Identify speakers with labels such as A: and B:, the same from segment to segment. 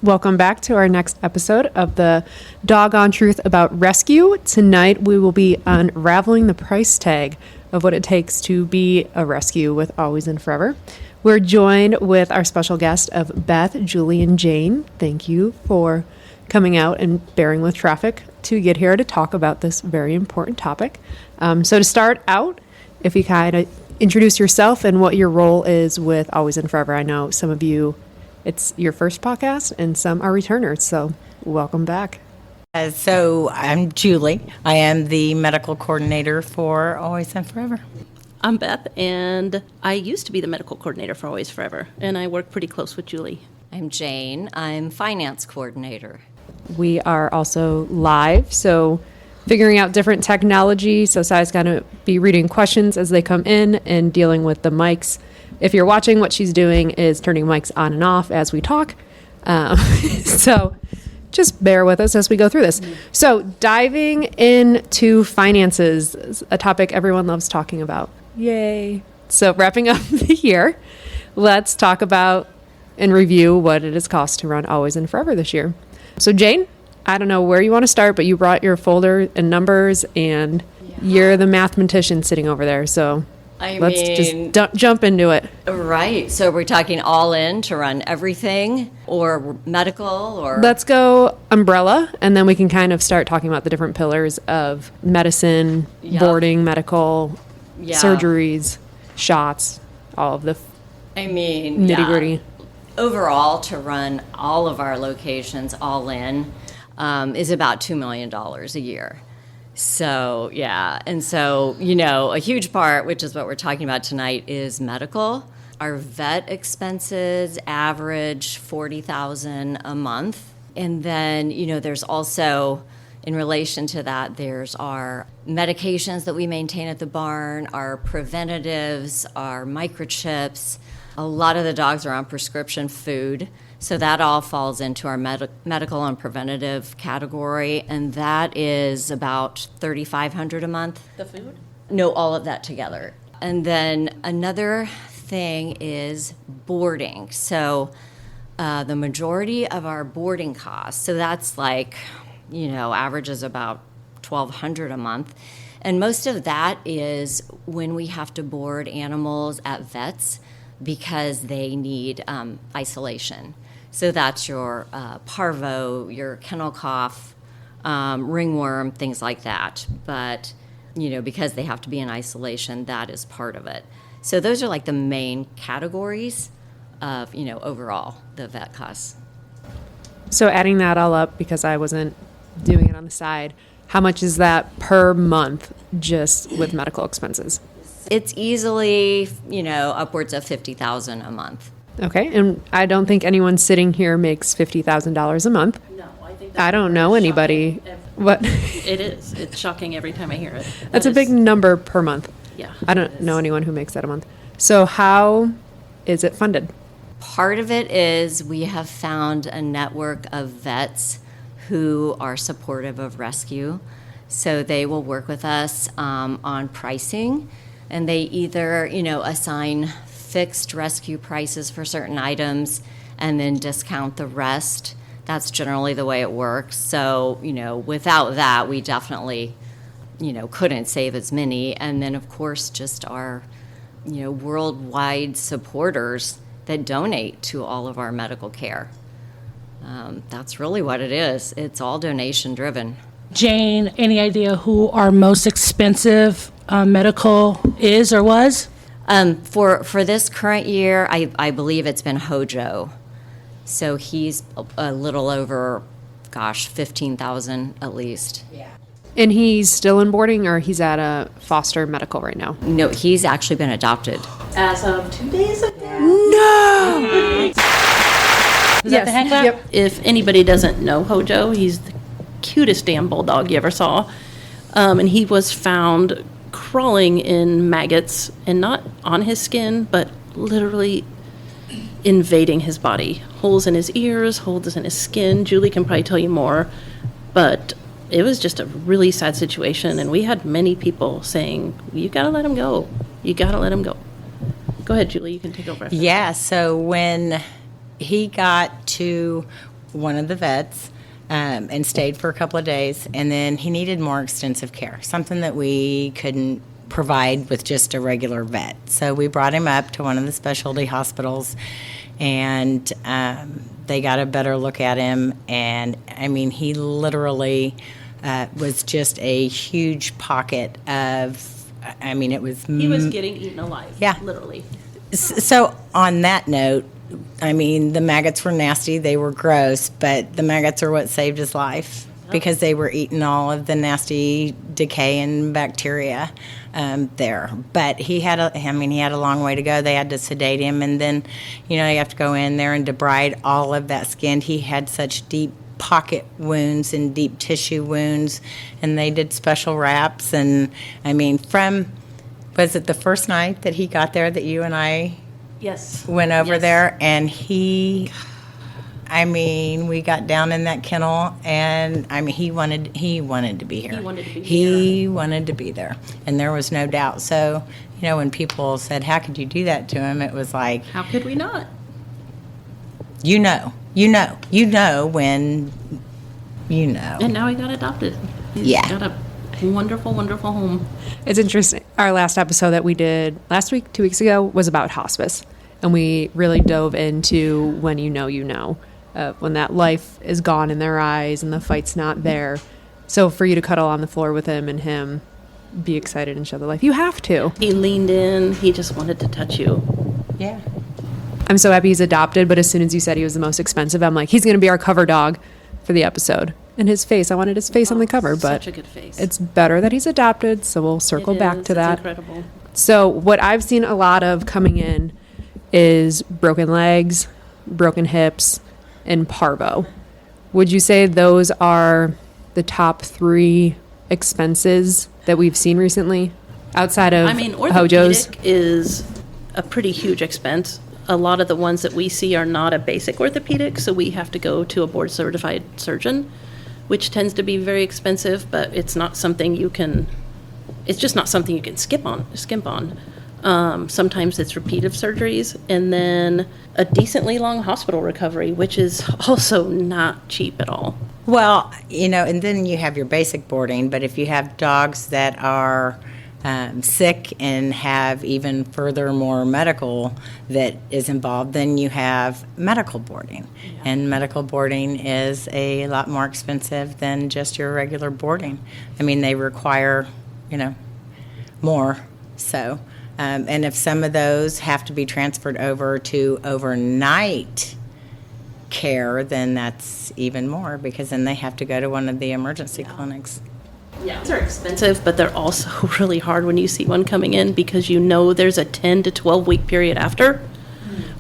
A: Welcome back to our next episode of the Doggone Truth About Rescue. Tonight we will be unraveling the price tag of what it takes to be a rescue with Always and Forever. We're joined with our special guest of Beth, Julie, and Jane. Thank you for coming out and bearing with traffic to get here to talk about this very important topic. So to start out, if you kind of introduce yourself and what your role is with Always and Forever. I know some of you, it's your first podcast, and some are returners, so welcome back.
B: So I'm Julie. I am the medical coordinator for Always and Forever.
C: I'm Beth, and I used to be the medical coordinator for Always Forever, and I work pretty close with Julie.
D: I'm Jane. I'm finance coordinator.
A: We are also live, so figuring out different technology. So Sai's going to be reading questions as they come in and dealing with the mics. If you're watching, what she's doing is turning mics on and off as we talk. So just bear with us as we go through this. So diving into finances, a topic everyone loves talking about. Yay. So wrapping up the year, let's talk about and review what it has cost to run Always and Forever this year. So Jane, I don't know where you want to start, but you brought your folder and numbers, and you're the mathematician sitting over there. So let's just jump into it.
D: Right. So we're talking all in to run everything, or medical, or...
A: Let's go umbrella, and then we can kind of start talking about the different pillars of medicine, boarding, medical, surgeries, shots, all of the nitty-gritty.
D: Overall, to run all of our locations all in is about $2 million a year. So, and so, a huge part, which is what we're talking about tonight, is medical. Our vet expenses average $40,000 a month. And then, there's also, in relation to that, there's our medications that we maintain at the barn, our preventatives, our microchips. A lot of the dogs are on prescription food. So that all falls into our medical and preventative category, and that is about $3,500 a month.
C: The food?
D: No, all of that together. And then another thing is boarding. So the majority of our boarding costs, so that's like, averages about $1,200 a month. And most of that is when we have to board animals at vets because they need isolation. So that's your parvo, your kennel cough, ringworm, things like that. But, because they have to be in isolation, that is part of it. So those are like the main categories of, overall, the vet costs.
A: So adding that all up, because I wasn't doing it on the side, how much is that per month just with medical expenses?
D: It's easily, upwards of $50,000 a month.
A: Okay, and I don't think anyone sitting here makes $50,000 a month.
C: No, I think
A: I don't know anybody. What?
C: It is. It's shocking every time I hear it.
A: That's a big number per month.
C: Yeah.
A: I don't know anyone who makes that a month. So how is it funded?
D: Part of it is we have found a network of vets who are supportive of rescue. So they will work with us on pricing, and they either, assign fixed rescue prices for certain items and then discount the rest. That's generally the way it works. So, without that, we definitely, couldn't save as many. And then, of course, just our, worldwide supporters that donate to all of our medical care. That's really what it is. It's all donation driven.
E: Jane, any idea who our most expensive medical is or was?
D: For this current year, I believe it's been Hojo. So he's a little over, $15,000 at least. Yeah.
A: And he's still in boarding, or he's at a foster medical right now?
D: No, he's actually been adopted.
C: As of 2 days ago.
A: No!
E: Is that the hang clap?
A: Yep.
C: If anybody doesn't know Hojo, he's the cutest damn bulldog you ever saw. And he was found crawling in maggots, and not on his skin, but literally invading his body. Holes in his ears, holes in his skin. Julie can probably tell you more, but it was just a really sad situation, and we had many people saying, you gotta let him go. You gotta let him go. Go ahead, Julie. You can take over.
B: Yeah, so when he got to one of the vets and stayed for a couple of days, and then he needed more extensive care, something that we couldn't provide with just a regular vet. So we brought him up to one of the specialty hospitals, and they got a better look at him. And I mean, he literally was just a huge pocket of, I mean, it was.
C: He was getting eaten alive.
B: Yeah.
C: Literally.
B: So on that note, I mean, the maggots were nasty, they were gross, but the maggots are what saved his life because they were eating all of the nasty decay and bacteria there. But he had a long way to go. They had to sedate him, and then, you have to go in there and debride all of that skin. He had such deep pocket wounds and deep tissue wounds, and they did special wraps. And I mean, was it the first night that he got there that you and I
C: Yes.
B: went over
C: Yes.
B: there? And we got down in that kennel, and I mean, he wanted to be here.
C: He wanted to be
B: He wanted to be there, and there was no doubt. So, when people said, "How could you do that to him?" It was like,
C: How could we not?
B: you know when you know.
C: And now he got adopted. He's
B: Yeah.
C: got a wonderful, wonderful home.
A: It's interesting. Our last episode that we did last week, 2 weeks ago, was about hospice. And we really dove into when when that life is gone in their eyes and the fight's not there. So for you to cuddle on the floor with him and him be excited and show the life, you have to.
C: He leaned in. He just wanted to touch you.
B: Yeah.
A: I'm so happy he's adopted, but as soon as you said he was the most expensive, I'm like, he's going to be our cover dog for the episode. And his face, I wanted his face on the cover, but
C: Such a good face.
A: it's better that he's adopted, so we'll circle
C: It
A: back
C: is.
A: to
C: It's
A: that.
C: incredible.
A: So what I've seen a lot of coming in is broken legs, broken hips, and parvo. Would you say those are the top 3 expenses that we've seen recently outside of Hojo's?
C: Orthopedic is a pretty huge expense. A lot of the ones that we see are not a basic orthopedic, so we have to go to a board-certified surgeon, which tends to be very expensive, but it's not something you can. It's just not something you can skimp on. Sometimes it's repeated surgeries, and then a decently long hospital recovery, which is also not cheap at all.
B: Well, and then you have your basic boarding, but if you have dogs that are sick and have even furthermore medical that is involved, then you have medical boarding. Yeah. And medical boarding is a lot more expensive than just your regular boarding. I mean, they require, more. So, and if some of those have to be transferred over to overnight care, then that's even more, because then they have to go to one of the emergency clinics.
C: Yeah, they're expensive, but they're also really hard when you see one coming in, because there's a 10 to 12 week period after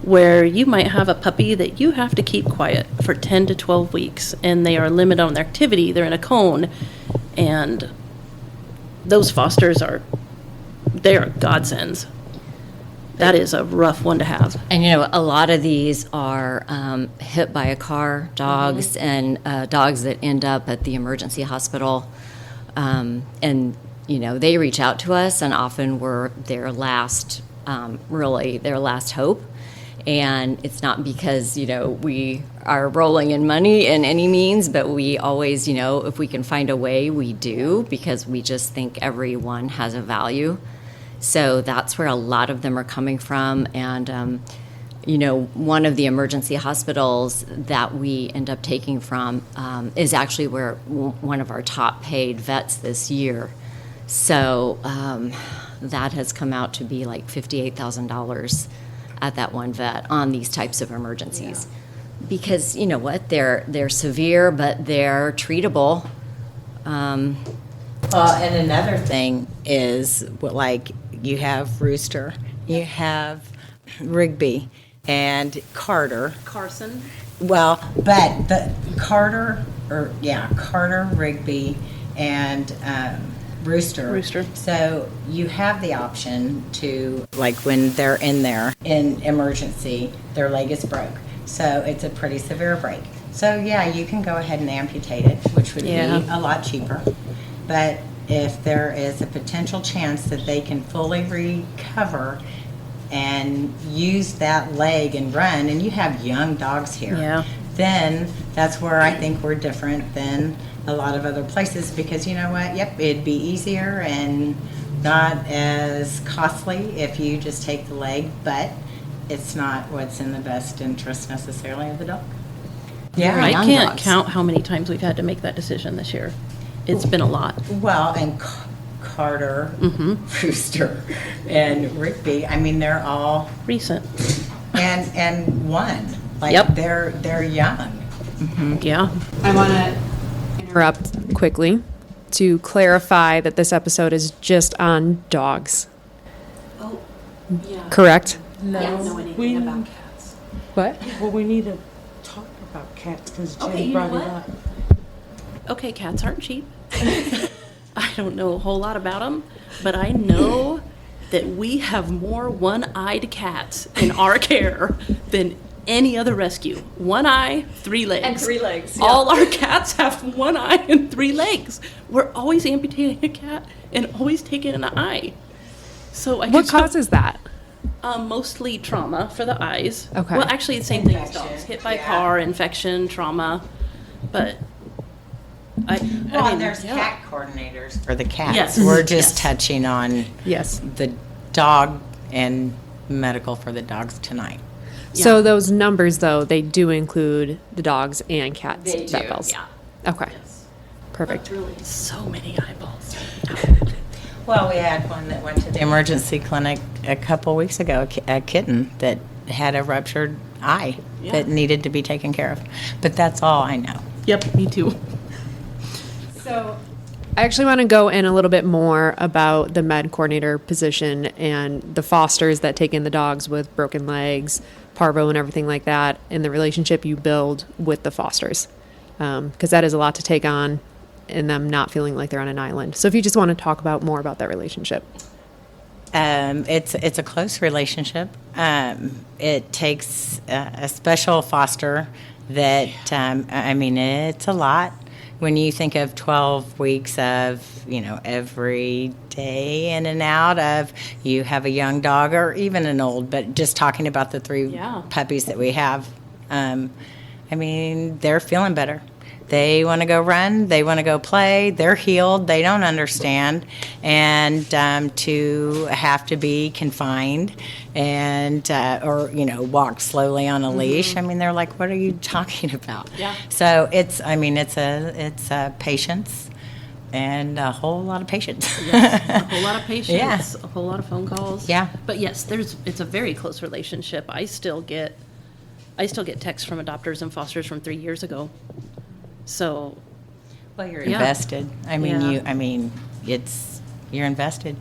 C: where you might have a puppy that you have to keep quiet for 10 to 12 weeks, and they are limited on their activity. They're in a cone, and those fosters they are godsends. That is a rough one to have.
D: And a lot of these are hit by a car dogs, and dogs that end up at the emergency hospital. And they reach out to us, and often we're their last hope. And it's not because we are rolling in money in any means, but we always if we can find a way, we do, because we just think everyone has a value. So that's where a lot of them are coming from. And one of the emergency hospitals that we end up taking from is actually where one of our top paid vets this year. So that has come out to be like $58,000 at that one vet on these types of emergencies. Yeah. Because they're severe, but they're treatable.
B: Well, and another thing is, you have Rooster, you have Rigby, and
C: Carson.
B: Well, but the Carter, Rigby, and Rooster. So you have the option to, when they're in there in emergency, their leg is broke. So it's a pretty severe break. So yeah, you can go ahead and amputate it, which would be a lot cheaper. But if there is a potential chance that they can fully recover and use that leg and run, and you have young dogs here,
C: Yeah.
B: then that's where I think we're different than a lot of other places, because you know what? Yep, it'd be easier and not as costly if you just take the leg, but it's not what's in the best interest necessarily of the dog. Yeah,
C: I
B: young
C: can't
B: dogs.
C: count how many times we've had to make that decision this year. It's been a lot.
B: Well, and Carter, Brewster, and Rigby. I mean, they're all
C: Recent.
B: and one. Like
C: Yep.
B: they're young.
C: Yeah.
A: I want to interrupt quickly to clarify that this episode is just on dogs.
C: Oh, yeah.
A: Correct?
E: No,
C: anything about
E: cats.
A: What?
E: Well, we need to talk about cats because Jen
C: Okay, you
E: brought
C: know
E: it
C: what?
E: up.
C: Okay, cats aren't cheap. I don't know a whole lot about them, but I know that we have more one-eyed cats in our care than any other rescue. One eye, 3 legs.
D: And 3 legs, yeah.
C: All our cats have 1 eye and 3 legs. We're always amputating a cat and always taking an eye. So I
A: What
C: just
A: causes that?
C: mostly trauma for the eyes.
A: Okay.
C: Well, actually, the same thing as
B: Infection,
C: dogs. Hit by
B: yeah.
C: car, infection, trauma. But
B: Well,
C: I mean,
B: and there's
C: yeah.
B: cat coordinators for the cats.
C: Yes.
B: We're just
C: Yes.
B: touching on
A: Yes.
B: the dog and medical for the dogs tonight.
A: So those numbers, though, they do include the dogs and cats.
D: They do,
A: vet bills.
D: yeah.
A: Okay. Perfect.
C: Really, so many eyeballs.
B: Well, we had one that went to the emergency clinic a couple weeks ago, a kitten that had a ruptured eye that needed to be taken care of. But that's all I know.
C: Yep, me too.
A: So I actually want to go in a little bit more about the med coordinator position and the fosters that take in the dogs with broken legs, parvo, and everything like that, and the relationship you build with the fosters. Because that is a lot to take on and them not feeling like they're on an island. So if you just want to talk about more about that relationship.
B: It's a close relationship. It takes a special foster that, I mean, it's a lot. When you think of 12 weeks of, every day in and out of, you have a young dog or even an old, but just talking about the 3
C: Yeah.
B: puppies that we have, I mean, they're feeling better. They want to go run. They want to go play. They're healed. They don't understand. And to have to be confined and, or, walk slowly on a leash. I mean, they're like, what are you talking about?
C: Yeah.
B: So it's a patience and a whole lot of patience.
C: Yes, a whole lot of patience,
B: Yeah.
C: a whole lot of phone calls.
B: Yeah.
C: But yes, it's a very close relationship. I still get texts from adopters and fosters from 3 years ago. So,
B: Well, you're
C: Yeah.
B: invested. I mean,
C: Yeah.
B: you're invested.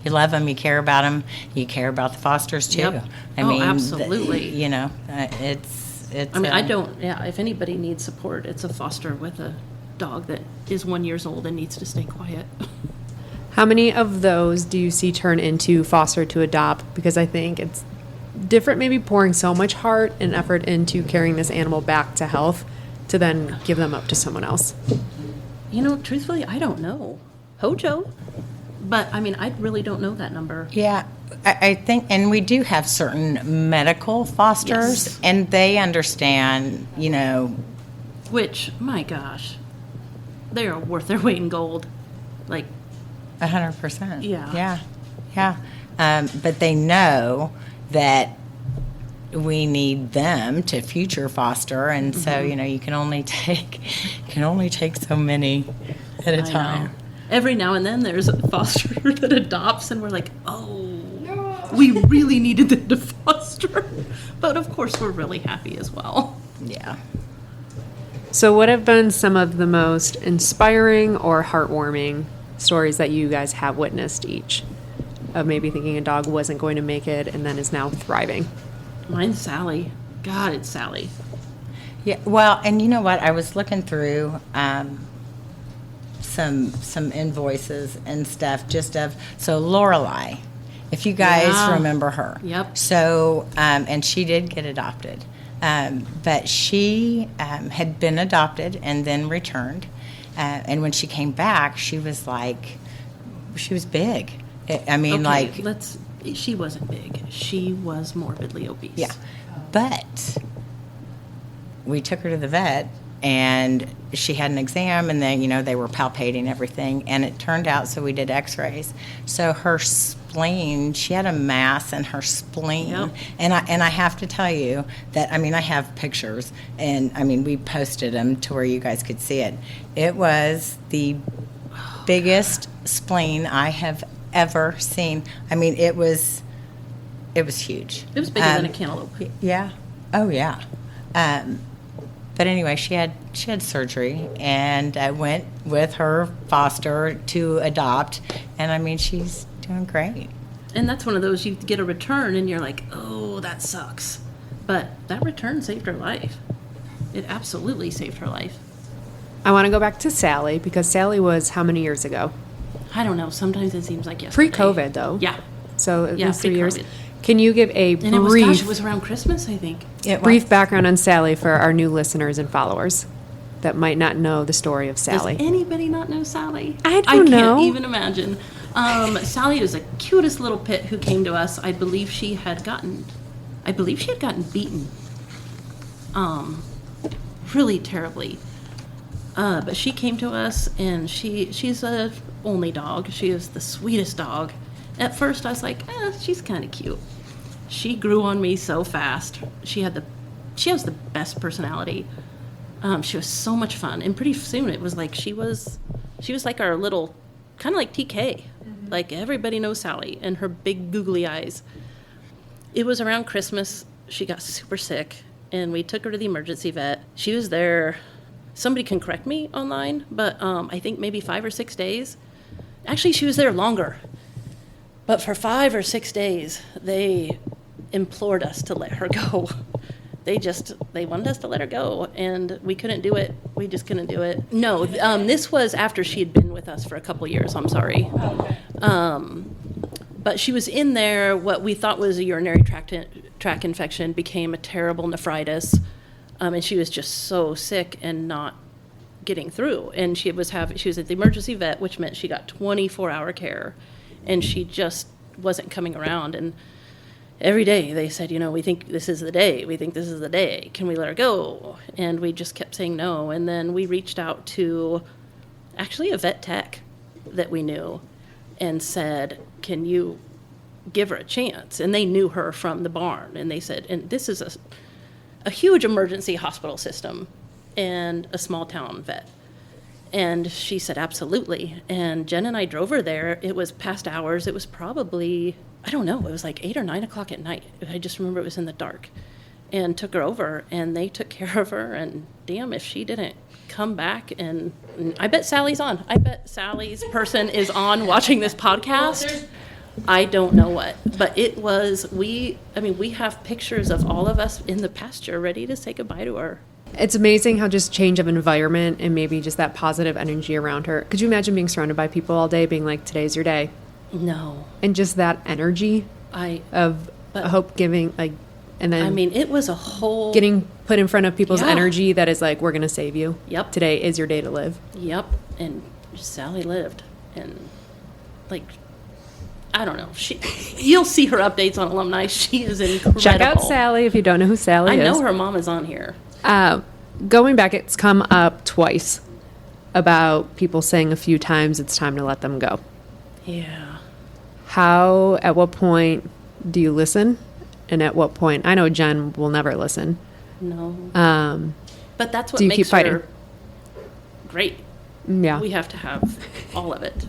B: You love them. You care about them. You care about the fosters too.
C: Yep.
B: I
C: Oh,
B: mean,
C: absolutely.
B: it's.
C: I mean, I don't, if anybody needs support, it's a foster with a dog that is 1 year old and needs to stay quiet.
A: How many of those do you see turn into foster to adopt? Because I think it's different, maybe pouring so much heart and effort into carrying this animal back to health to then give them up to someone else.
C: Truthfully, I don't know. Hojo. But, I mean, I really don't know that number.
B: Yeah, I think, and we do have certain medical fosters,
C: Yes.
B: and they understand.
C: Which, my gosh, they are worth their weight in gold. Like,
B: 100%.
C: Yeah.
B: Yeah. But they know that we need them to future foster, and so you can only take so many at a
C: I
B: time.
C: know. Every now and then there's a foster that adopts, and we're like, oh, we really needed them to foster. But of course, we're really happy as well.
B: Yeah.
A: So what have been some of the most inspiring or heartwarming stories that you guys have witnessed each? Of maybe thinking a dog wasn't going to make it and then is now thriving.
C: Mine's Sally. God, it's Sally.
B: Yeah. Well, and you know what? I was looking through some invoices and stuff so Lorelei, if you guys
C: Yeah.
B: remember her.
C: Yep.
B: So and she did get adopted, but she had been adopted and then returned, and when she came back, she was big. I mean,
C: Okay,
B: like
C: let's She wasn't big. She was morbidly obese.
B: Yeah. But we took her to the vet, and she had an exam, and then, they were palpating everything, and it turned out, so we did x-rays. So her spleen, she had a mass in her spleen.
C: Yep.
B: And I have to tell you that, I have pictures, and, we posted them to where you guys could see it. It was the biggest spleen I have ever seen. It was huge.
C: It was bigger than a cantaloupe.
B: Yeah. Oh, yeah. But anyway, she had surgery, and I went with her foster to adopt, and she's doing great.
C: And that's one of those, you get a return and you're like, oh, that sucks. But that return saved her life. It absolutely saved her life.
A: I want to go back to Sally, because Sally was how many years ago?
C: I don't know. Sometimes it seems like yesterday.
A: Pre-COVID, though.
C: Yeah.
A: So at
C: Yeah,
A: least 3 years.
C: pre-COVID.
A: Can you give a
C: And it was
A: brief
C: around Christmas, I think.
A: brief background on Sally for our new listeners and followers that might not know the story of Sally?
C: Does anybody not know Sally?
A: I don't know.
C: I can't even imagine. Sally was the cutest little pit who came to us. I believe she had gotten beaten. Really terribly. But she came to us, and she's a only dog. She is the sweetest dog. At first, I was like, she's kind of cute. She grew on me so fast. She has the best personality. She was so much fun, and pretty soon it was like she was like our little, kind of like TK. Like everybody knows Sally and her big googly eyes. It was around Christmas. She got super sick, and we took her to the emergency vet. She was there. Somebody can correct me online, but I think maybe 5 or 6 days. Actually, she was there longer. But for 5 or 6 days, they implored us to let her go. They wanted us to let her go, and we couldn't do it. We just couldn't do it. No, this was after she had been with us for a couple years. I'm sorry.
E: Okay.
C: But she was in there. What we thought was a urinary tract infection became a terrible nephritis, and she was just so sick and not getting through. And she was at the emergency vet, which meant she got 24-hour care, and she just wasn't coming around. And every day they said, we think this is the day. We think this is the day. Can we let her go? And we just kept saying no. And then we reached out to actually a vet tech that we knew and said, can you give her a chance? And they knew her from the barn. And they said, and this is a huge emergency hospital system and a small town vet. And she said, absolutely. And Jen and I drove her there. It was past hours. It was probably, I don't know, it was like 8 or 9 o'clock at night. I just remember it was in the dark. And took her over, and they took care of her. And damn, if she didn't come back. And I bet Sally's on. I bet Sally's person is on watching this podcast. I don't know what. But it was, we have pictures of all of us in the pasture ready to say goodbye to her.
A: It's amazing how just change of environment and maybe just that positive energy around her. Could you imagine being surrounded by people all day being like, today's your day?
C: No.
A: And just that energy of hope giving, like, and then
C: it was a whole
A: getting put in front of people's
C: Yeah.
A: energy that is like, we're going to save you.
C: Yep.
A: Today is your day to live.
C: Yep. And Sally lived. And like, I don't know. You'll see her updates on Alumni. She is incredible.
A: Check out Sally if you don't know who Sally is.
C: I know her mom is on here.
A: Going back, it's come up twice about people saying a few times it's time to let them go.
C: Yeah.
A: At what point do you listen? And at what point, I know Jen will never listen.
C: No. But that's what
A: do you
C: makes
A: keep fighting?
C: her great.
A: Yeah.
C: We have to have all of it.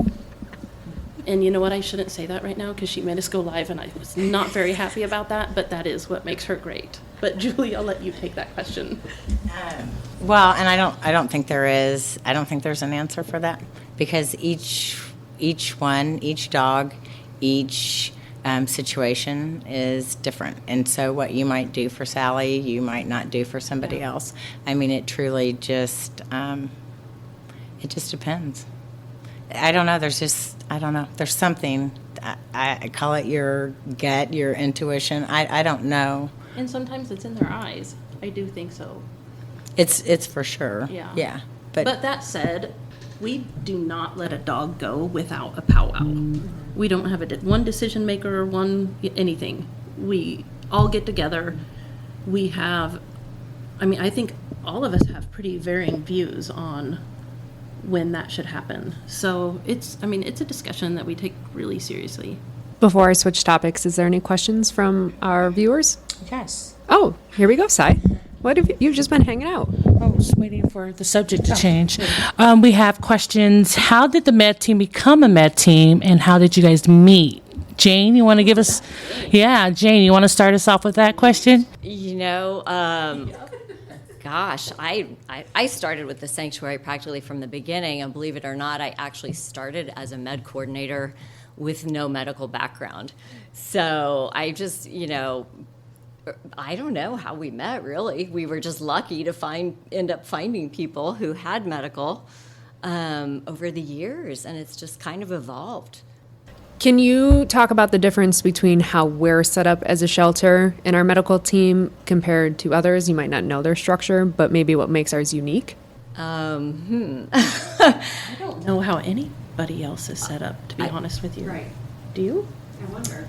C: And you know what? I shouldn't say that right now because she made us go live, and I was not very happy about that. But that is what makes her great. But Julie, I'll let you take that question.
B: Well, and I don't think there's an answer for that, because each dog, each situation is different. And so what you might do for Sally, you might not do for somebody else. It truly just, it just depends. I don't know. There's something. I call it your gut, your intuition. I don't know.
C: And sometimes it's in their eyes. I do think so.
B: It's for sure.
C: Yeah.
B: Yeah.
C: But that said, we do not let a dog go without a powwow. We don't have one decision maker or one anything. We all get together. We have, I think all of us have pretty varying views on when that should happen. So it's a discussion that we take really seriously.
A: Before I switch topics, is there any questions from our viewers?
E: Yes.
A: Oh, here we go, Sai. What have you've just been hanging out?
E: I was waiting for the subject to change. We have questions. How did the med team become a med team, and how did you guys meet? Jane, you want to give us? Yeah, Jane, you want to start us off with that question?
D: Gosh, I started with the sanctuary practically from the beginning, and believe it or not, I actually started as a med coordinator with no medical background. So I just, I don't know how we met, really. We were just lucky to end up finding people who had medical over the years, and it's just kind of evolved.
A: Can you talk about the difference between how we're set up as a shelter and our medical team compared to others? You might not know their structure, but maybe what makes ours unique?
C: I don't know how anybody else is set up, to be honest with you.
A: Right.
C: Do you?
A: I wonder.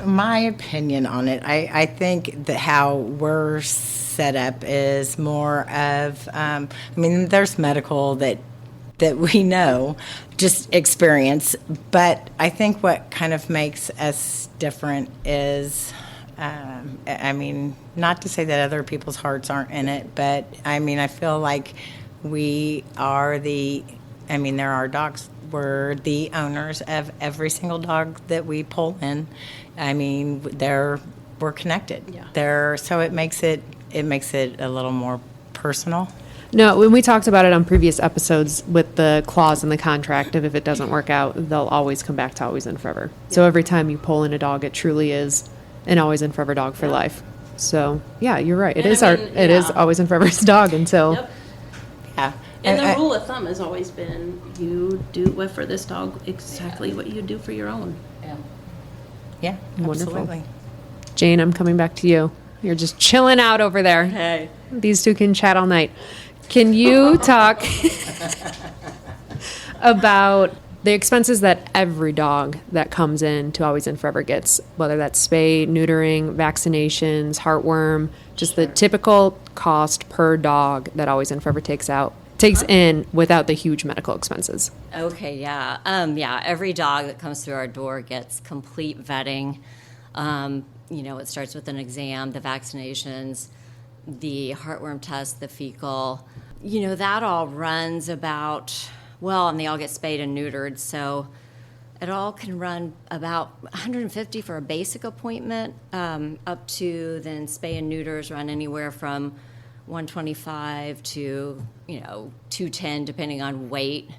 B: My opinion on it, I think that how we're set up is more of, there's medical that we know, just experience, but I think what kind of makes us different is, not to say that other people's hearts aren't in it, but I feel like we are there are dogs. We're the owners of every single dog that we pull in. We're connected.
C: Yeah.
B: So it makes it a little more personal.
A: No, when we talked about it on previous episodes with the clause in the contract of if it doesn't work out, they'll always come back to Always and Forever. So every time you pull in a dog, it truly is an Always and Forever dog for life. So yeah, you're right. It is Always and Forever's dog until.
C: Yep.
B: Yeah.
C: And the rule of thumb has always been you do for this dog exactly what you do for your own.
B: Yeah,
A: Wonderful.
B: absolutely.
A: Jane, I'm coming back to you. You're just chilling out over there.
D: Hey.
A: These two can chat all night. Can you talk about the expenses that every dog that comes in to Always and Forever gets, whether that's spay, neutering, vaccinations, heartworm, just the typical cost per dog that Always and Forever takes in without the huge medical expenses?
D: Okay, yeah. Every dog that comes through our door gets complete vetting. It starts with an exam, the vaccinations, the heartworm test, the fecal. That all runs about, and they all get spayed and neutered, so it all can run about $150 for a basic appointment, up to then spay and neuters run anywhere from $125 to $210 depending on weight.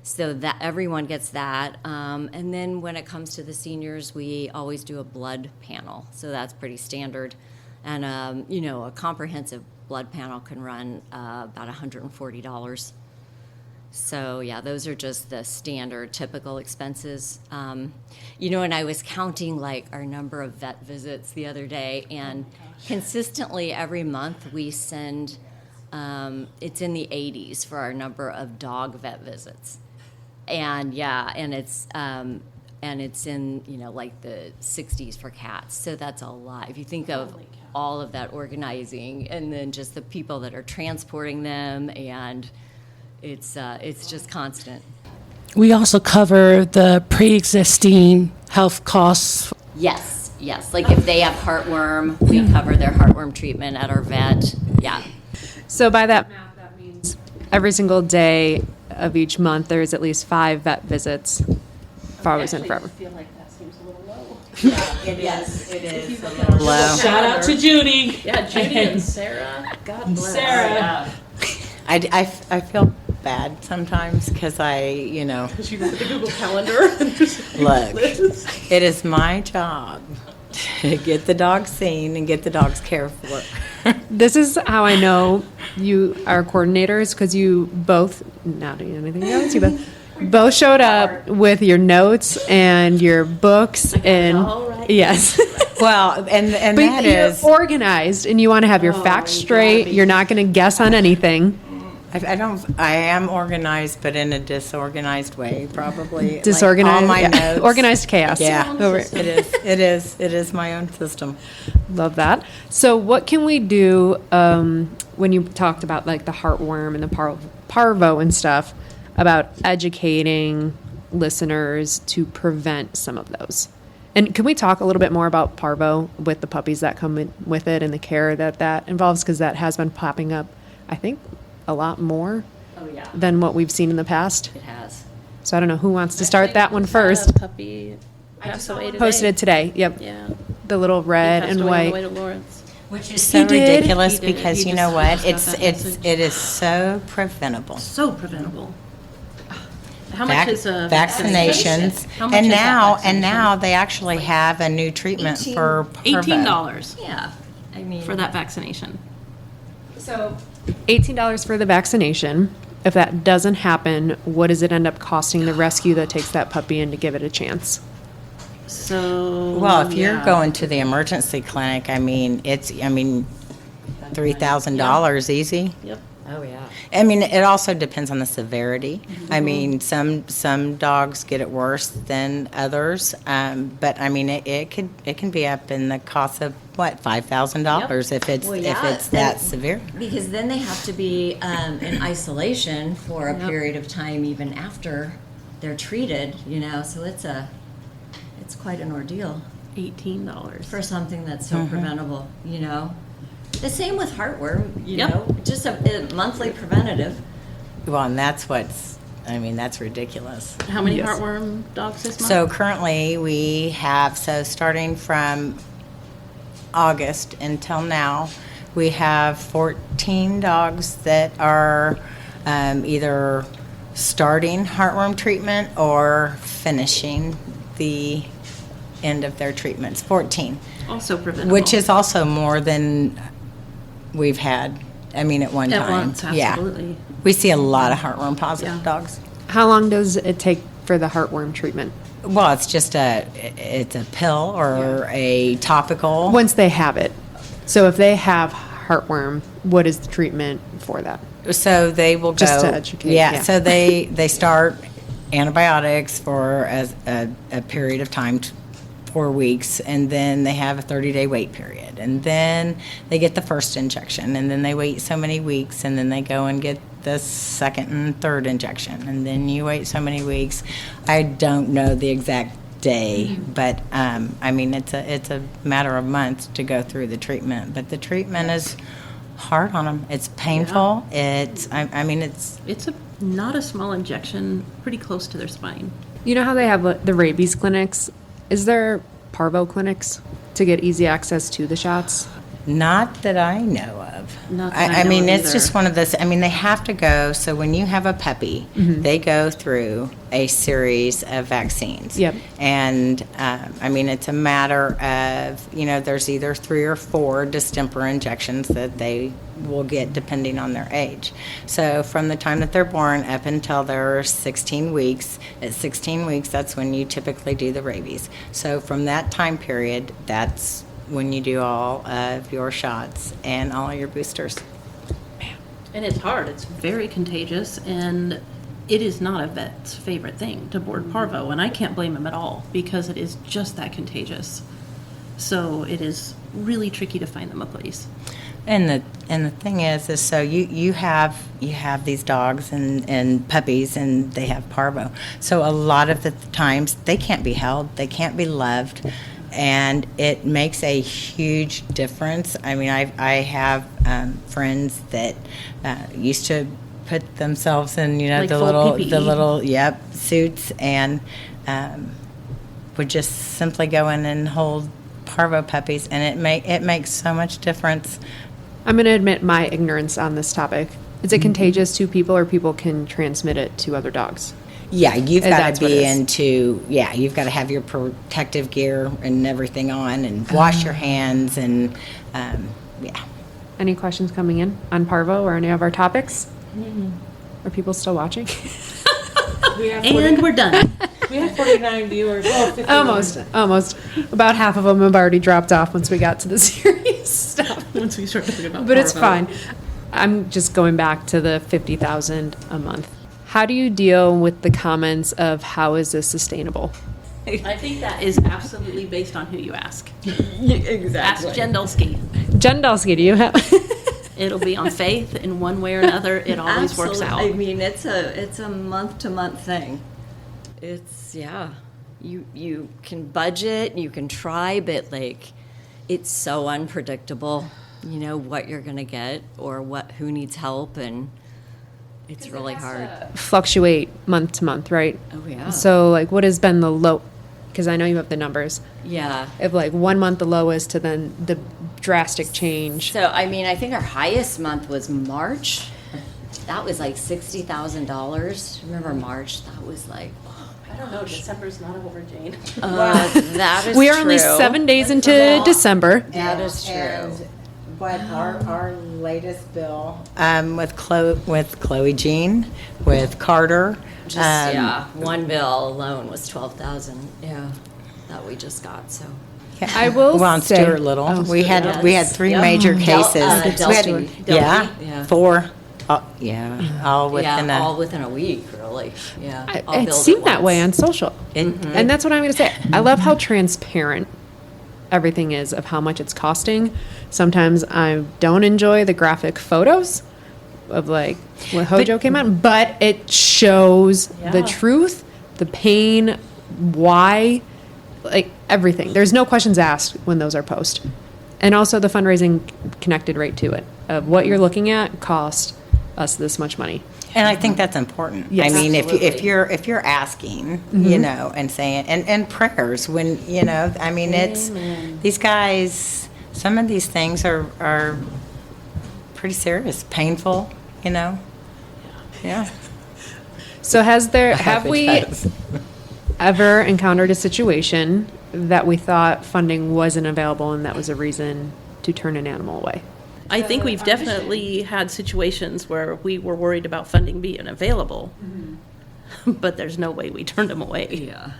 D: So that everyone gets that. And then when it comes to the seniors, we always do a blood panel. So that's pretty standard. And, a comprehensive blood panel can run about $140. So, yeah, those are just the standard, typical expenses. And I was counting, our number of vet visits the other day, and consistently every month we send, it's in the 80s for our number of dog vet visits. And, it's in, the 60s for cats. So that's a lot. If you think of all of that organizing and then just the people that are transporting them, and it's just constant.
E: We also cover the pre-existing health costs.
D: Yes. If they have heartworm, we cover their heartworm treatment at our vet. Yeah.
A: So by that math, that means every single day of each month, there's at least 5 vet visits for Always and Forever.
C: I feel like that seems a little low.
B: It is a little low.
E: Shout out to Judy.
C: Yeah, Judy and Sarah. God bless.
E: Sarah.
B: I feel bad sometimes because
C: Because you look at the Google Calendar.
B: Look, it is my job to get the dog seen and get the dogs cared for.
A: This is how I know you are coordinators, because you both, not doing anything else, you both showed up with your notes and your books and
C: all right.
A: yes.
B: Well, and
A: But
B: that
A: you're
B: is
A: organized and you want to have your facts straight. You're not going to guess on anything.
B: I am organized, but in a disorganized way, probably.
A: Disorganized,
B: Like all my
A: yeah.
B: notes.
A: Organized chaos.
B: Yeah,
A: Over-
B: it is my own system.
A: Love that. So, what can we do when you talked about like the heartworm and the parvo and stuff about educating listeners to prevent some of those? And can we talk a little bit more about parvo with the puppies that come in with it and the care that involves? Because that has been popping up, I think, a lot more
D: Oh, yeah.
A: than what we've seen in the past.
D: It has.
A: So I don't know who wants to start that one first.
C: Puppy passed away today.
A: Posted it today. Yep.
C: Yeah.
A: The little red
C: Passed
A: and
C: away on the
A: white.
C: way to Lawrence.
B: Which is so
A: He did.
B: ridiculous
C: He did.
B: because
C: He
B: you
C: just
B: know what?
C: got that message.
B: It is so preventable.
C: So preventable. How much is a
B: Vaccinations,
C: How much
B: and
C: is that
B: now
C: vaccination?
B: they actually have a new treatment for parvo.
C: $18
D: Yeah. I mean,
C: for that vaccination.
A: So $18 for the vaccination. If that doesn't happen, what does it end up costing the rescue that takes that puppy in to give it a chance?
C: So
B: Well, if you're
C: yeah.
B: going to the emergency clinic, $3,000 easy.
C: Yep.
D: oh, yeah.
B: I mean, it also depends on the severity.
C: Mm-hmm.
B: I mean, some dogs get it worse than others, but I mean, it can be up in the cost of what, $5,000 if it's
D: Well,
B: if
D: yeah,
B: it's that
D: then-
B: severe.
D: Because then they have to be in isolation for a period of time, even after they're treated. So it's quite an ordeal
C: $18.
D: for something that's so preventable. The same with heartworm.
C: Yep.
D: Just a monthly preventative.
B: Well, and that's ridiculous.
C: How many
A: Yes.
C: heartworm dogs this month?
B: So currently we have, starting from August until now, we have 14 dogs that are either starting heartworm treatment or finishing the end of their treatments. 14,
C: also preventable.
B: which is also more than we've had. At one
C: at
B: time.
C: once, absolutely.
B: Yeah, we see a lot of heartworm positive
C: Yeah.
B: dogs.
A: How long does it take for the heartworm treatment?
B: Well, it's just it's a pill or a topical.
A: Once they have it. So if they have heartworm, what is the treatment for that?
B: So they will go.
A: Just to educate,
B: Yeah.
A: yeah.
B: So they start antibiotics for a period of time, 4 weeks, and then they have a 30-day wait period, and then they get the first injection, and then they wait so many weeks, and then they go and get the second and third injection, and then you wait so many weeks. I don't know the exact day, but it's a matter of months to go through the treatment. But the treatment is hard on them. It's painful. It's
C: It's not a small injection, pretty close to their spine.
A: You know how they have the rabies clinics? Is there parvo clinics to get easy access to the shots?
B: not that I know of.
C: Not that I
B: I
C: know
B: mean,
C: of
B: it's
C: either.
B: just one of those. They have to go. So when you have a puppy, they go through a series of vaccines.
A: Yep.
B: And it's a matter of, there's either 3 or 4 distemper injections that they will get depending on their age. So from the time that they're born up until they're 16 weeks, at 16 weeks, that's when you typically do the rabies. So from that time period, that's when you do all of your shots and all of your boosters.
C: And it's hard. It's very contagious, and it is not a vet's favorite thing to board parvo, and I can't blame him at all because it is just that contagious. So it is really tricky to find them a place.
B: And the thing is so you have these dogs and puppies, and they have parvo. So a lot of the times they can't be held, they can't be loved, and it makes a huge difference. I have friends that used to put themselves in
C: Like
B: the
C: full
B: little
C: PPE.
B: suits, and would just simply go in and hold parvo puppies, and it makes so much difference.
A: I'm going to admit my ignorance on this topic. Is it contagious to people, or people can transmit it to other dogs?
B: Yeah, you've
A: And
B: got
A: that's
B: to
A: what
B: be
A: it is.
B: you've got to have your protective gear and everything on, and wash your hands, and yeah.
A: Any questions coming in on parvo or any of our topics? Are people still watching?
C: And we're done.
E: We have 49 viewers. Oh, 51.
A: Almost. About half of them have already dropped off once we got to the serious stuff.
C: Once we start talking about
A: But it's
C: parvo.
A: fine. I'm just going back to the 50,000 a month. How do you deal with the comments of how is this sustainable?
C: I think that is absolutely based on who you ask.
D: Exactly.
C: Ask Jen Dulski.
A: Jen Dulski, do you have?
C: It'll be on faith in one way or another. It always works out.
D: I mean, it's a month to month thing. It's you can budget, you can try, but like it's so unpredictable. You know what you're gonna get or who needs help, and it's really hard.
A: Fluctuate month to month, right?
D: Oh yeah.
A: So like what has been the low? Because I know you have the numbers.
D: Yeah.
A: Of like 1 month the lowest to then the drastic change.
D: So I mean, I think our highest month was March. That was like $60,000. Remember March? That was like.
C: I don't know. December's not over, Jane.
D: That is
A: We are
D: true.
A: only 7 days into December.
D: That is true.
B: And what our latest bill with Chloe Jean, with Carter.
D: Just one bill alone was 12,000. Yeah, that we just got. So
B: Yeah.
A: I will
B: well, and
A: say-
B: Stuart Little.
A: Oh,
B: we had
D: yes.
B: 3
D: Yep.
B: major
D: Del-
B: cases.
D: Delphi. Yeah.
B: 4. All within
D: all within a week, really. Yeah, all
A: It
D: billed
A: seemed
D: at
A: that way on
D: once.
A: social. And that's what I'm going to say. I love how transparent everything is of how much it's costing. Sometimes I don't enjoy the graphic photos of like when Hojo came out, but it shows the truth, the pain, why, like everything. There's no questions asked when those are posted. And also the fundraising connected right to it of what you're looking at cost us this much money.
B: And I think that's important.
A: Yes.
B: I mean,
D: Absolutely.
B: if you're asking, you know, and saying, and prayers when, you know, I mean, it's these guys. Some of these things are pretty serious, painful, you know. Yeah.
A: So have
B: It
A: we
B: does.
A: ever encountered a situation that we thought funding wasn't available and that was a reason to turn an animal away?
C: I think we've definitely had situations where we were worried about funding being available, but there's no way we turned them away.
D: Yeah.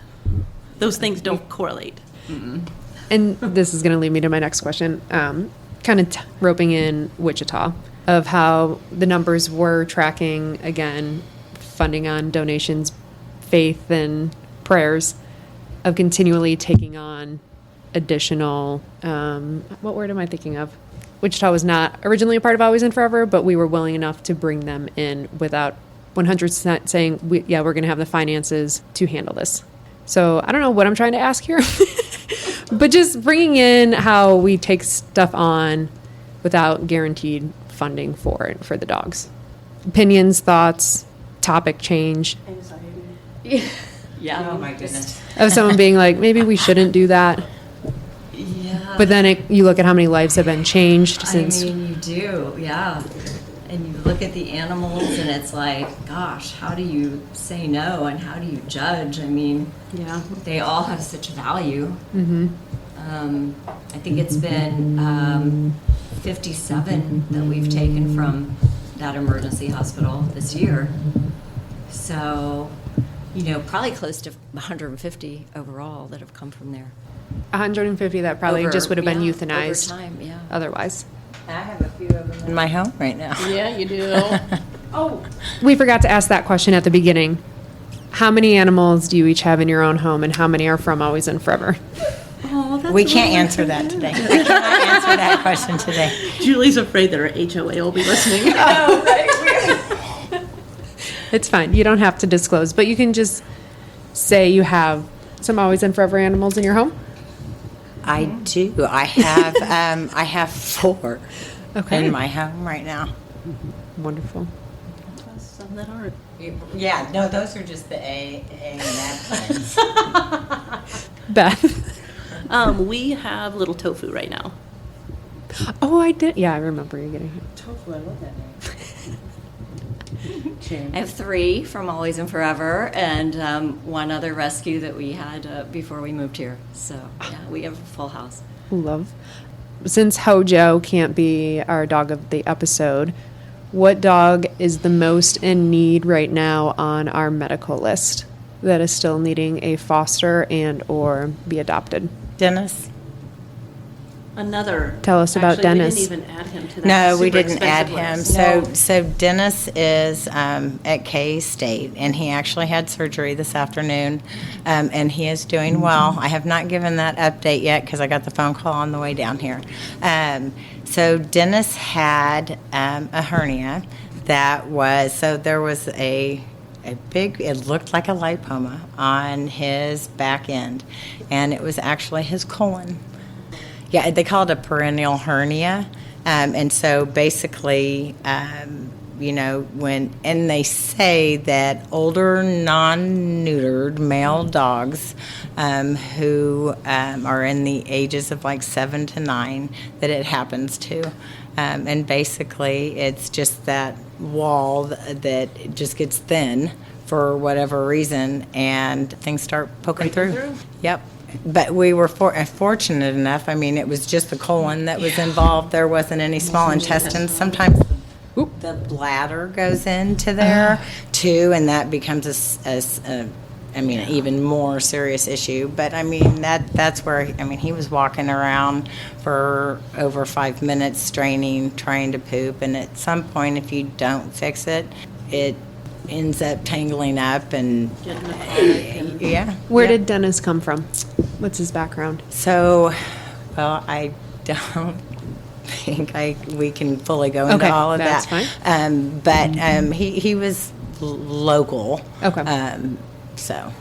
C: Those things don't correlate.
A: And this is going to lead me to my next question, kind of roping in Wichita, of how the numbers were tracking, again, funding on donations, faith, and prayers, of continually taking on additional, what word am I thinking of? Wichita was not originally a part of Always and Forever, but we were willing enough to bring them in without 100% saying, we're going to have the finances to handle this. So I don't know what I'm trying to ask here, but just bringing in how we take stuff on without guaranteed funding for it for the dogs. Opinions, thoughts, topic change
D: Yeah.
B: Oh my goodness.
A: of someone being like, maybe we shouldn't do that.
D: Yeah.
A: But then you look at how many lives have been changed since.
D: I mean, you do, yeah. And you look at the animals, and it's like, gosh, how do you say no, and how do you judge? I mean,
C: Yeah.
D: they all have such value. I think it's been 57 that we've taken from that emergency hospital this year. So, you know, probably close to 150 overall that have come from there.
A: 150 that probably
D: Over-
A: just would have been
D: yeah,
A: euthanized
D: over time, yeah.
A: otherwise.
B: I have a few of them in my home right now.
C: Yeah, you do. Oh,
A: We forgot to ask that question at the beginning. How many animals do you each have in your own home, and how many are from Always and Forever?
B: We can't answer that today. We cannot answer that question today.
C: Julie's afraid that our HOA will be listening.
A: It's fine. You don't have to disclose, but you can just say you have some Always and Forever animals in your home.
B: I do. I have 4
A: Okay.
B: in my home right now.
A: Wonderful.
C: Some that aren't.
B: Yeah, no, those are just the A and F ones.
A: Beth.
C: We have little tofu right now.
A: Oh, I did. Yeah, I remember you getting it.
E: Tofu, I love that name.
D: I have 3 from Always and Forever, and one other rescue that we had before we moved here. So, yeah, we have a full house.
A: Love. Since Hojo can't be our dog of the episode, what dog is the most in need right now on our medical list that is still needing a foster and or be adopted?
B: Dennis?
C: Another.
A: Tell us about
C: actually,
A: Dennis.
C: We didn't even add him to that.
B: No, we
C: super
B: didn't add
C: expensive
B: him.
C: list.
B: So Dennis is at K-State, and he actually had surgery this afternoon, and he is doing well. I have not given that update yet because I got the phone call on the way down here. So Dennis had a hernia there was a big, it looked like a lipoma on his back end, and it was actually his colon. Yeah, they call it a perennial hernia. And so basically, and they say that older non-neutered male dogs who are in the ages of like 7 to 9, that it happens to. And basically, it's just that wall that just gets thin for whatever reason, and things start poking through. Yep. But we were fortunate enough. I mean, it was just the colon that was involved. There wasn't any small intestines. Sometimes the bladder goes into there too, and that becomes an even more serious issue. But I mean, that's where he was walking around for over 5 minutes, straining, trying to poop, and at some point, if you don't fix it, it ends up tangling up and yeah.
A: Where did Dennis come from? What's his background?
B: So, well, I don't think we can fully go into all of
A: that's
B: that.
A: Fine.
B: But he was local.
A: Okay.
B: So.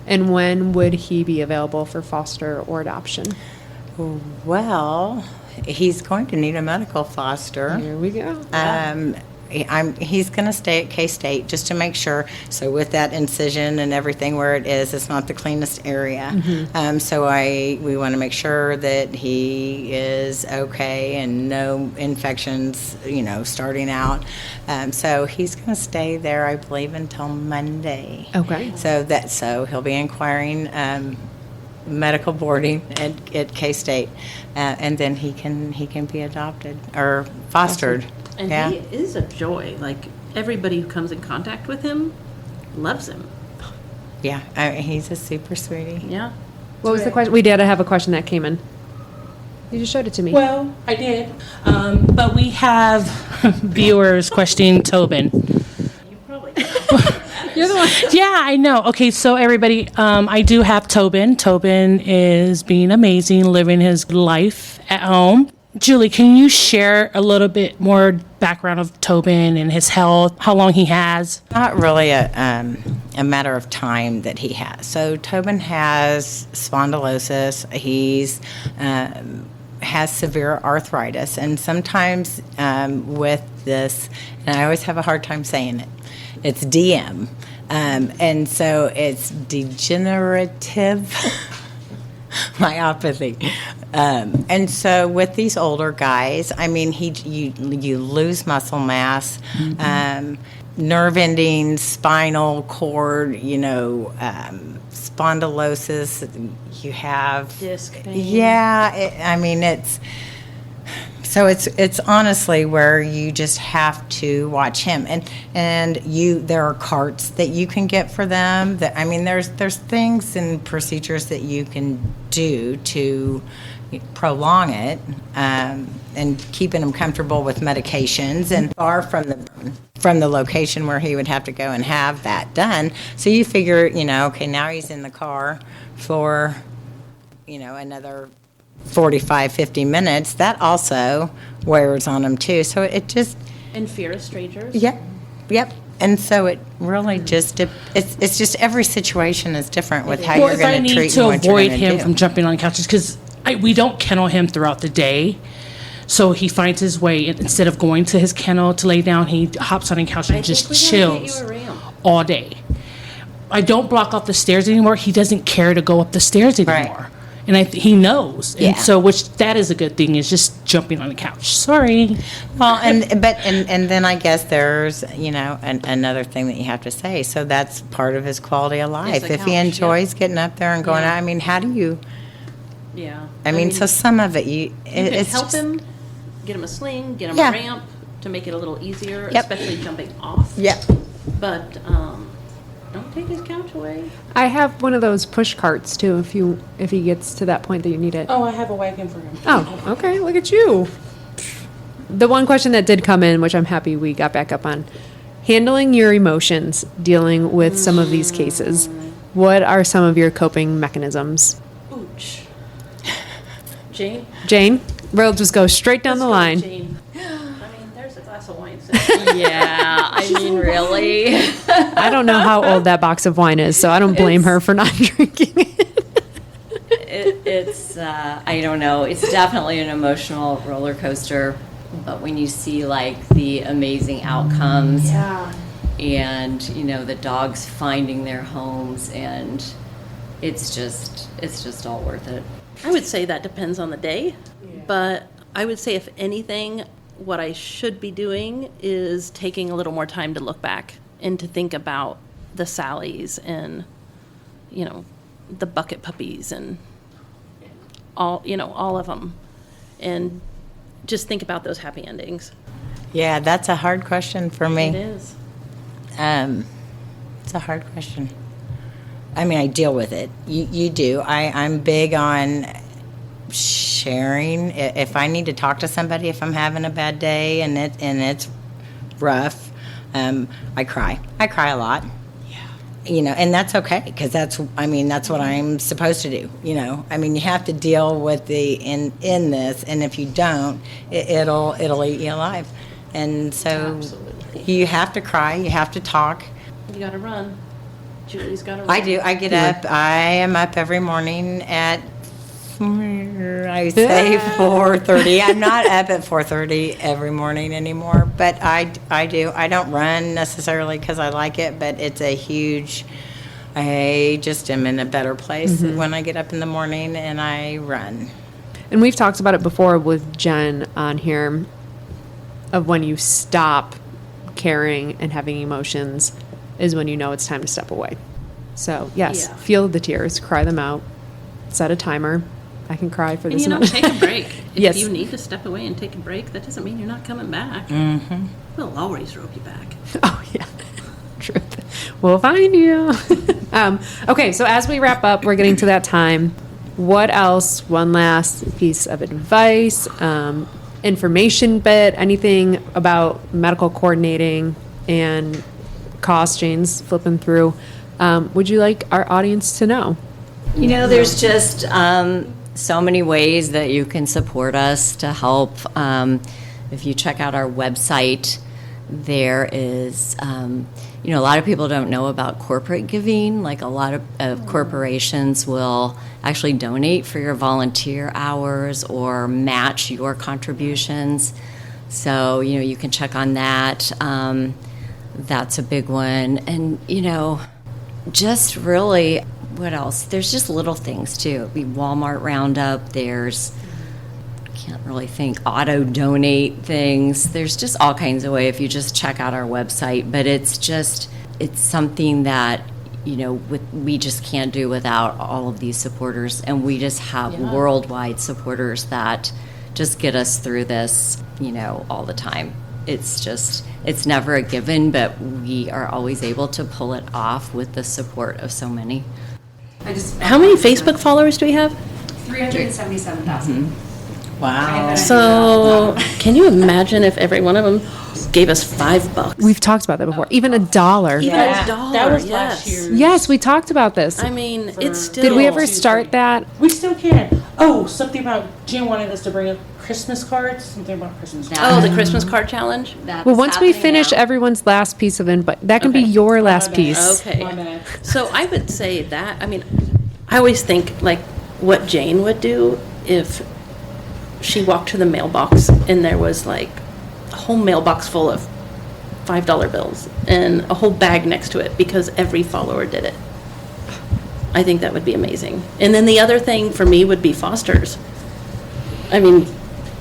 A: And when would he be available for foster or adoption?
B: Well, he's going to need a medical foster.
A: Here we go.
B: He's going to stay at K-State just to make sure. So with that incision and everything where it is, it's not the cleanest area.
A: Mm-hmm.
B: So we want to make sure that he is okay and no infections, starting out. So he's going to stay there, I believe, until Monday.
A: Okay.
B: So he'll be inquiring medical boarding at K-State, and then he can be adopted or fostered.
C: And
B: yeah.
C: he is a joy. Like, everybody who comes in contact with him loves him.
B: Yeah, he's a super sweetie.
C: Yeah.
A: What was the question? We did have a question that came in. You just showed it to me.
E: Well, I did. But we have viewers questioning Tobin.
C: You probably
A: You're the one.
E: Yeah, I know. Okay, so everybody, I do have Tobin. Tobin is being amazing, living his life at home. Julie, can you share a little bit more background of Tobin and his health, how long he has?
B: Not really a matter of time that he has. So Tobin has spondylosis. He's has severe arthritis, and sometimes with this, and I always have a hard time saying it, it's DM. And so it's degenerative myopathy. And so with these older guys, I mean, you lose muscle mass, nerve endings, spinal cord, spondylosis. You have
C: disc pain.
B: Yeah, it's honestly where you just have to watch him, and there are carts that you can get for them. There's things and procedures that you can do to prolong it, and keeping him comfortable with medications and far from the location where he would have to go and have that done. So you figure, okay, now he's in the car for another 45, 50 minutes. That also wears on him too. So it just...
C: And fear of strangers.
B: Yep. And so it really just... It's just every situation is different with how you're going to treat and what you're
E: avoid
B: going to
E: him
B: do.
E: from jumping on couches, because we don't kennel him throughout the day. So he finds his way, instead of going to his kennel to lay down, he hops on a couch and just chills all day. I don't block off the stairs anymore. He doesn't care to go up the stairs anymore.
B: Right.
E: And he knows.
B: Yeah.
E: And so, which that is a good thing, is just jumping on the couch. Sorry.
B: Well, and then I guess there's, another thing that you have to say. So that's part of his quality of life.
C: the
B: If he
C: couch,
B: enjoys getting up there and going
C: Yeah.
B: out, how do you...
C: Yeah.
B: so some of it,
C: You can
B: it's
C: help
B: just,
C: him, get him a sling, get him
B: Yeah.
C: a ramp to make it a little easier,
B: Yep.
C: especially jumping off.
B: Yep.
C: But don't take his couch away.
A: I have one of those push carts too. If he gets to that point that you need it.
E: Oh, I have a wagon for him.
A: Oh, okay. Look at you. The one question that did come in, which I'm happy we got back up on, handling your emotions, dealing with some of these cases. What are some of your coping mechanisms?
C: Ooch. Jane?
A: Jane, we'll just go straight down the line.
C: Jane. I mean, there's a glass of wine.
D: Yeah, I mean, really.
A: I don't know how old that box of wine is, so I don't blame her for not drinking it.
D: It's I don't know. It's definitely an emotional roller coaster. But when you see like the amazing outcomes, and the dogs finding their homes, and it's just all worth it.
C: I would say that depends on the day, but I would say if anything, what I should be doing is taking a little more time to look back and to think about the Sallys and the bucket puppies and all of them, and just think about those happy endings.
B: Yeah, that's a hard question for me.
C: It is.
B: It's a hard question. I mean, I deal with it. You do. I'm big on sharing. If I need to talk to somebody, if I'm having a bad day and it's rough, I cry. I cry a lot. And that's okay, because that's what I'm supposed to do. I mean, you have to deal with the in this, and if you don't, it'll eat you alive. And so
C: Absolutely.
B: you have to cry, you have to talk.
C: You got to run. Julie's got to run.
B: I do. I get up. I am up every morning at, I say 4:30. I'm not up at 4:30 every morning anymore, but I do. I don't run necessarily because I like it, but it's a huge, I just am in a better place when I get up in the morning and I run.
A: And we've talked about it before with Jen on here, of when you stop caring and having emotions is when you know it's time to step away. So yes, feel the tears, cry them out, set a timer. I can cry for this amount.
C: Take a break. If
A: Yes.
C: you need to step away and take a break, that doesn't mean you're not coming back. We'll always rope you back.
A: Oh, yeah. Truth. We'll find you. Okay, so as we wrap up, we're getting to that time. What else? One last piece of advice, information bit, anything about medical coordinating and cost, Jane's flipping through. Would you like our audience to know?
D: There's just so many ways that you can support us to help. If you check out our website, there is, a lot of people don't know about corporate giving. Like, a lot of corporations will actually donate for your volunteer hours or match your contributions. So, you can check on that. That's a big one. And, just really, what else? There's just little things too. Walmart Roundup. There's, I can't really think, auto donate things. There's just all kinds of ways if you just check out our website. But it's something that we just can't do without all of these supporters, and we just have worldwide supporters that just get us through this, all the time. It's never a given, but we are always able to pull it off with the support of so many.
C: How many Facebook followers do we have?
A: 377,000.
B: Wow.
C: So, can you imagine if every one of them gave us $5?
A: We've talked about that before. Even $1.
C: Even $1.
E: That was last year.
A: Yes, we talked about this.
C: I mean, it's still.
A: Did we ever start that?
E: We still can. Oh, something about Jen wanted us to bring up Christmas cards. Something about Christmas cards.
C: Oh, the Christmas card challenge?
A: Well, once we finish everyone's last piece of invite, that can be
C: Okay.
A: your last piece.
C: Okay.
E: My bad.
C: So I would say that, I always think like what Jane would do if she walked to the mailbox and there was like a whole mailbox full of $5 bills and a whole bag next to it because every follower did it. I think that would be amazing. And then the other thing for me would be fosters.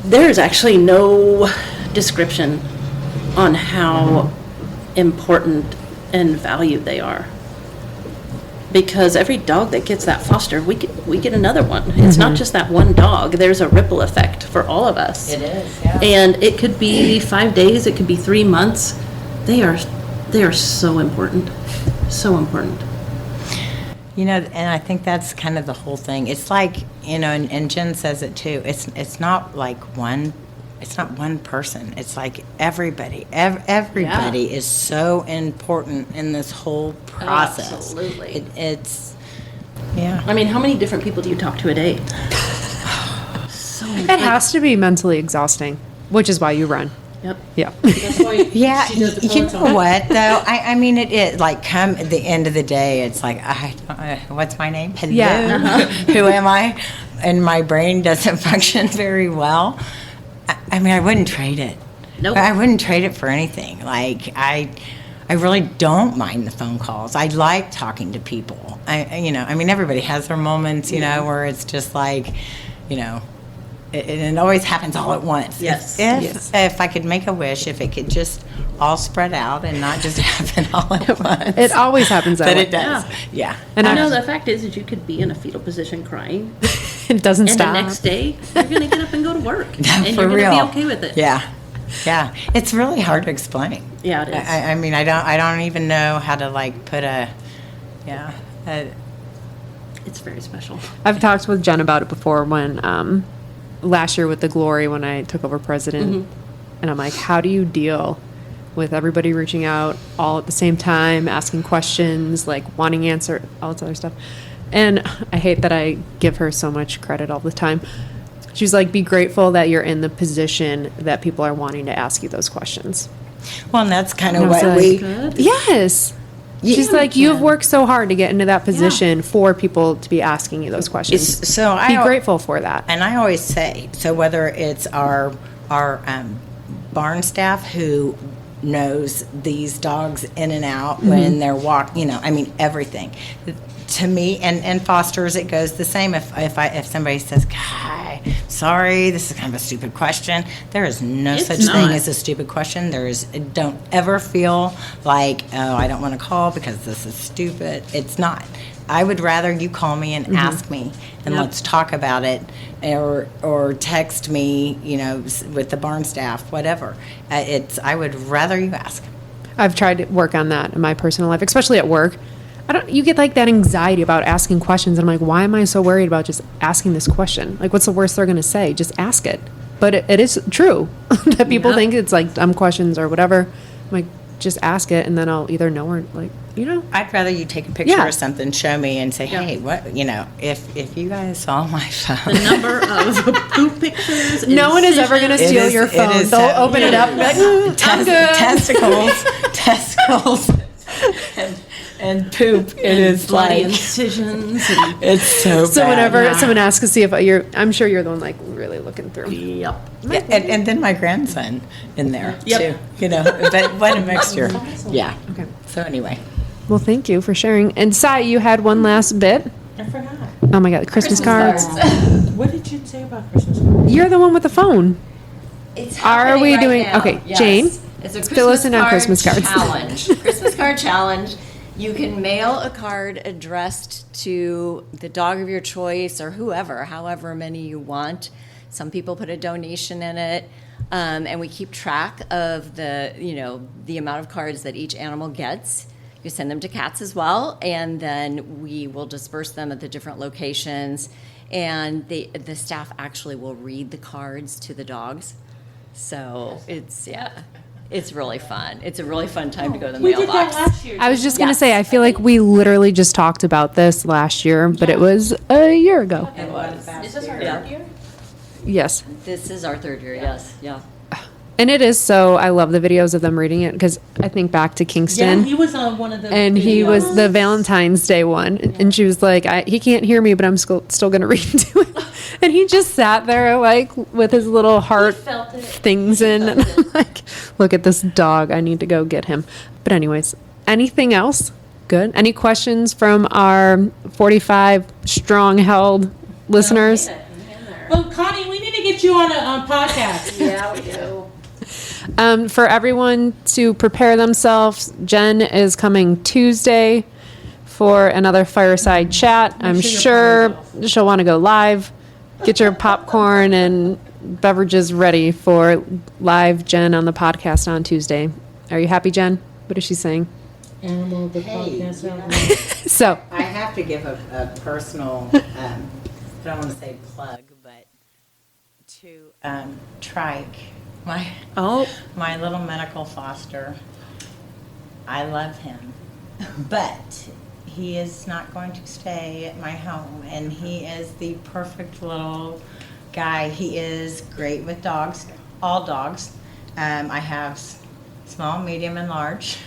C: There's actually no description on how important and valued they are. Because every dog that gets that foster, we get another one. It's not just that one dog. There's a ripple effect for all of us.
B: It is, yeah.
C: And it could be 5 days, it could be 3 months. They are so important. So important.
B: You know, and I think that's kind of the whole thing. It's like, you know, and Jen says it too. It's not like one. It's not one person. It's like everybody. Everybody is so important in this whole process.
C: Absolutely.
B: It's yeah.
C: I mean, how many different people do you talk to a day?
A: It has to be mentally exhausting, which is why you run.
C: Yep.
A: Yeah.
E: That's why
B: Yeah,
E: she does the
B: you
E: poets
B: know
E: on.
B: what though? I mean, it like come at the end of the day, it's like, what's my name? Hello,
A: Yeah.
B: who am I? And my brain doesn't function very well. I mean, I wouldn't trade it.
C: Nope.
B: I wouldn't trade it for anything. Like I really don't mind the phone calls. I like talking to people. I mean, everybody has their moments, you know, where it's just like, you know. It always happens all at once.
C: Yes.
B: If I could make a wish, if it could just all spread out and not just happen all at once.
A: It always happens that
B: But
A: way.
B: it does. Yeah.
A: And
C: You
A: I
C: know, the fact is that you could be in a fetal position crying,
A: it doesn't
C: and
A: stop.
C: the next day you're going to get up and go to work, and
B: For
C: you're going to
B: real.
C: be okay with it.
B: Yeah. Yeah. It's really hard to explain.
C: Yeah, it is.
B: I mean, I don't even know how to like put
C: It's very special.
A: I've talked with Jen about it before when last year with the glory when I took over president, and I'm like, how do you deal with everybody reaching out all at the same time, asking questions, like wanting answer, all this other stuff. And I hate that I give her so much credit all the time. She's like, be grateful that you're in the position that people are wanting to ask you those questions.
B: well, and that's kind of
A: And I was
B: what
A: like,
B: we.
C: Good.
A: Yes. She's like, you've worked so hard to get into that position for people to be asking you those questions.
B: So
A: Be grateful for that.
B: And I always say, so whether it's our barn staff who knows these dogs in and out when they're you know, I mean, everything. To me, and fosters, it goes the same. If somebody says, "Hi, sorry, this is kind of a stupid question," there is no
C: It's
B: such
C: not.
B: thing as a stupid question. Don't ever feel like, oh, I don't want to call because this is stupid. It's not. I would rather you call me and ask me, and
C: Yep.
B: let's talk about it, or text me, you know, with the barn staff, whatever. I would rather you ask.
A: I've tried to work on that in my personal life, especially at work. You get like that anxiety about asking questions. And I'm like, why am I so worried about just asking this question? Like, what's the worst they're going to say? Just ask it. But it is true that people think it's like dumb questions or whatever. I'm like, just ask it, and then I'll either know or like, you know.
B: I'd rather you take a picture
A: Yeah.
B: of something, show me, and say, hey, what, you know, if you guys saw my phone.
C: The number of poop pictures.
A: No one is ever going to
B: It
A: steal
B: is-
A: your
B: it
A: phone.
B: is
A: They'll
B: so-
A: open it up and be like, I'm good.
B: Testicles, and poop. It is
C: bloody
B: like,
C: incisions. And,
B: it's so bad.
A: So whenever someone asks to see if I'm sure you're the one like really looking through.
C: yep.
B: Yeah, and then my grandson in there,
C: Yep.
B: too. You know, but what a mixture. Yeah.
A: Okay.
B: So anyway.
A: Well, thank you for sharing. And Sai, you had one last bit.
E: I forgot.
A: Oh my God, Christmas cards.
E: What did you say about Christmas cards?
A: You're the one with the phone.
D: It's
A: Are
D: happening
A: we
D: right
A: doing-
D: now.
A: okay,
D: Yes.
A: Jane,
D: It's a
A: fill us in on
D: Christmas
A: Christmas
D: card
A: cards.
D: challenge. Christmas card challenge. You can mail a card addressed to the dog of your choice or whoever, however many you want. Some people put a donation in it, and we keep track of the amount of cards that each animal gets. You send them to cats as well, and then we will disperse them at the different locations. And the staff actually will read the cards to the dogs. So it's really fun. It's a really fun time to go to the
E: We did
D: mailbox.
E: that last year.
A: I was just going to
D: Yes.
A: say, I feel like we literally just talked about this last year, but it was a year ago.
D: It was.
E: Is this our
D: Yeah.
E: third year?
A: Yes.
D: This is our third year, yes. Yeah.
A: And it is so, I love the videos of them reading it because I think back to
E: Yeah,
A: Kingston.
E: he was on one of the
A: And he was
E: videos.
A: the Valentine's Day one. And she was like, he can't hear me, but I'm still going to read to him. And he just sat there, like, with his little heart
C: felt it.
A: things in. And I'm like, look at this dog. I need to go get him. But, anyways, anything else? Good. Any questions from our 45 strong held listeners?
E: Well, Connie, we need to get you on a podcast.
C: Yeah, we do.
A: For everyone to prepare themselves, Jen is coming Tuesday for another fireside chat. I'm sure she'll want to go live. Get your popcorn and beverages ready for live Jen on the podcast on Tuesday. Are you happy, Jen? What is she saying?
E: animal of the
B: Hey,
E: podcast out.
A: So,
B: I have to give a personal, I don't want to say plug, but to Trike, my little medical foster. I love him, but he is not going to stay at my home, and he is the perfect little guy. He is great with dogs, all dogs. I have small, medium, and large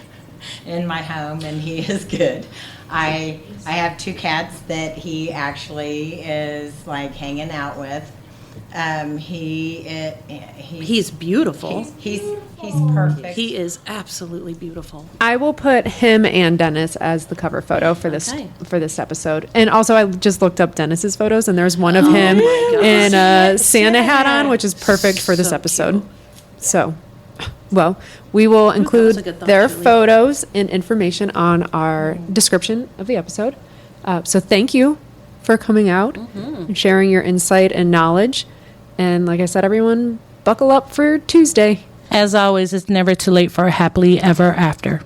B: in my home, and he is good. I have 2 cats that he actually is like hanging out with.
C: He's beautiful.
B: He's perfect.
C: He is absolutely beautiful.
A: I will put him and Dennis as the cover photo for this
C: Okay.
A: episode. And also, I just looked up Dennis's photos, and there's one of him in a Santa hat on, which is perfect for this
C: So
A: episode.
C: cute.
A: So, well, we will
C: was a
A: include
C: good thought,
A: their
C: Julie.
A: photos and information on our description of the episode. So, thank you for coming out and sharing your insight and knowledge. And like I said, everyone, buckle up for Tuesday.
E: As always, it's never too late for a happily ever after.